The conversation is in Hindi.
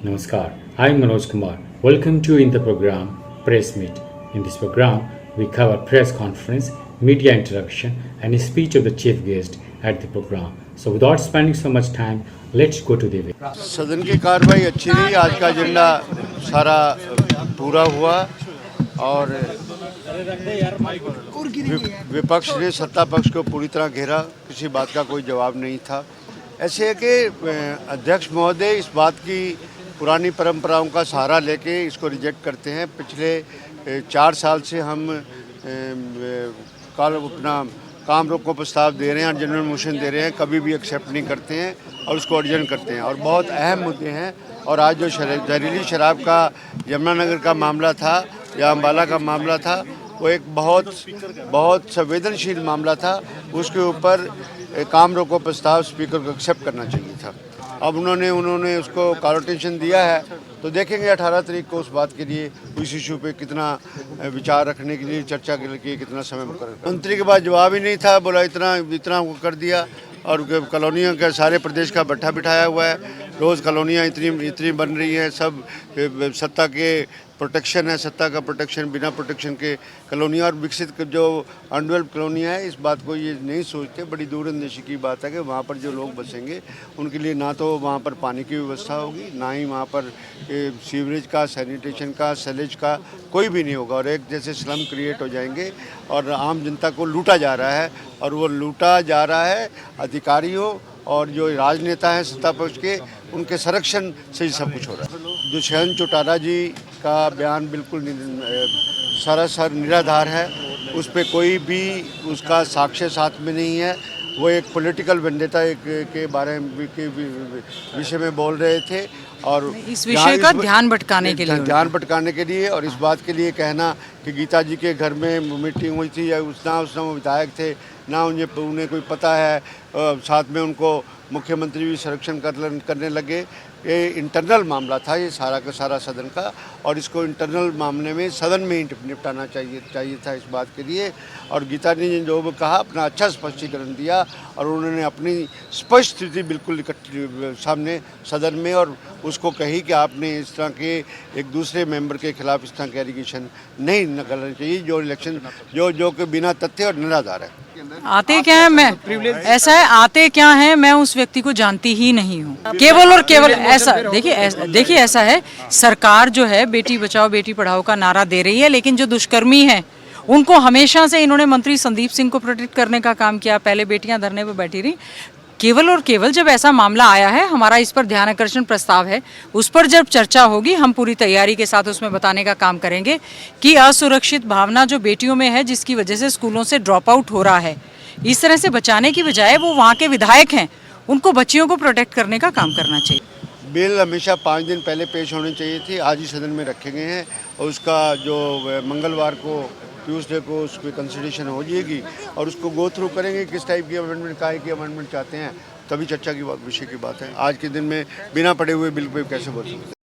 Namaskar, I am Manoj Kumar. Welcome to in the program Press Meet. In this program, we cover press conference, media interaction, and a speech of the chief guest at the program. So, without spending so much time, let's go to the event. सदन की कार्रवाई अच्छी रही। आज का एजेंडा सारा पूरा हुआ और विपक्ष ने सत्ता पक्ष को पूरी तरह घेरा, किसी बात का कोई जवाब नहीं था। ऐसे है कि अध्यक्ष महोदय इस बात की पुरानी परंपराओं का सहारा लेके इसको रिजेक्ट करते हैं। पिछले 4 साल से हम अपना काम रोको प्रस्ताव दे रहे हैं और जनरल मोशन दे रहे हैं, कभी भी एक्सेप्ट नहीं करते हैं और उसको अर्जन करते हैं। और बहुत अहम मुद्दे हैं। और आज जो जहरीली शराब का यमुनानगर का मामला था या अम्बाला का मामला था, वो एक बहुत संवेदनशील मामला था। उसके ऊपर काम रोको प्रस्ताव स्पीकर को एक्सेप्ट करना चाहिए था। अब उन्होंने उसको कॉलोटेशन दिया है, तो देखेंगे 18 तारीख को उस बात के लिए, उस इशू पे कितना विचार रखने के लिए, चर्चा के लिए कितना समय मुकर्रर। मंत्री के पास जवाब ही नहीं था, बोला इतना वो कर दिया। और कॉलोनियों के सारे प्रदेश का भट्ठा बिठाया हुआ है। रोज़ कॉलोनियाँ इतनी बन रही हैं, सब सत्ता के प्रोटेक्शन है, सत्ता का प्रोटेक्शन, बिना प्रोटेक्शन के कॉलोनियाँ और विकसित जो अनडेवलप्ड कॉलोनियाँ है, इस बात को ये नहीं सोचते। बड़ी दूरअंदेशी की बात है कि वहाँ पर जो लोग बसेंगे उनके लिए ना तो वहाँ पर पानी की व्यवस्था होगी, ना ही वहाँ पर सीवरेज का, सैनिटेशन का, सेलेज का कोई भी नहीं होगा। और एक जैसे स्लम क्रिएट हो जाएंगे और आम जनता को लूटा जा रहा है। और वो लूटा जा रहा है अधिकारियों और जो राजनेता हैं सत्ता पक्ष के, उनके संरक्षण से ही सब कुछ हो रहा है। दुष्यंत चौटाला जी का बयान बिल्कुल सरासर निराधार है। उस पर कोई भी उसका साक्ष्य साथ में नहीं है। वो एक पॉलिटिकल वेंडेटा के बारे में के विषय में बोल रहे थे और इस विषय का ध्यान भटकाने के लिए और इस बात के लिए कहना कि गीता जी के घर में मीटिंग हुई थी या उसना विधायक थे, ना उन्हें कोई पता है। साथ में उनको मुख्यमंत्री भी संरक्षण करने लगे। ये इंटरनल मामला था, ये सारा का सारा सदन का, और इसको इंटरनल मामले में सदन में ही निपटाना चाहिए था इस बात के लिए। और गीता जी ने जो भी कहा, अपना अच्छा स्पष्टीकरण दिया और उन्होंने अपनी स्पष्ट स्थिति बिल्कुल सामने सदन में और उसको कही कि आपने इस तरह के एक दूसरे मेंबर के खिलाफ इस तरह के एलिगेशन नहीं करना चाहिए, जो इलेक्शन जो कि बिना तथ्य और निराधार है। आते क्या है, मैं ऐसा है, आते क्या है, मैं उस व्यक्ति को जानती ही नहीं हूँ। केवल और केवल ऐसा देखिए ऐसा है, सरकार जो है बेटी बचाओ बेटी पढ़ाओ का नारा दे रही है, लेकिन जो दुष्कर्मी है उनको हमेशा से इन्होंने मंत्री संदीप सिंह को प्रोटेक्ट करने का काम किया। पहले बेटियां धरने पर बैठी रही। केवल और केवल जब ऐसा मामला आया है, हमारा इस पर ध्यान आकर्षण प्रस्ताव है, उस पर जब चर्चा होगी, हम पूरी तैयारी के साथ उसमें बताने का काम करेंगे कि असुरक्षित भावना जो बेटियों में है, जिसकी वजह से स्कूलों से ड्रॉप आउट हो रहा है, इस तरह से बचाने की बजाय वो वहाँ के विधायक हैं, उनको बच्चियों को प्रोटेक्ट करने का काम करना चाहिए। बिल हमेशा 5 दिन पहले पेश होनी चाहिए थी, आज ही सदन में रखे गए हैं और उसका जो मंगलवार को ट्यूसडे को उस पर कंसिडरेशन हो जाएगी और उसको गो थ्रू करेंगे किस टाइप की अमेंडमेंट, काहे की अमेंडमेंट चाहते हैं, तभी चर्चा की विषय की बात है। आज के दिन में बिना पढ़े हुए बिल पे कैसे बोल सकते हैं।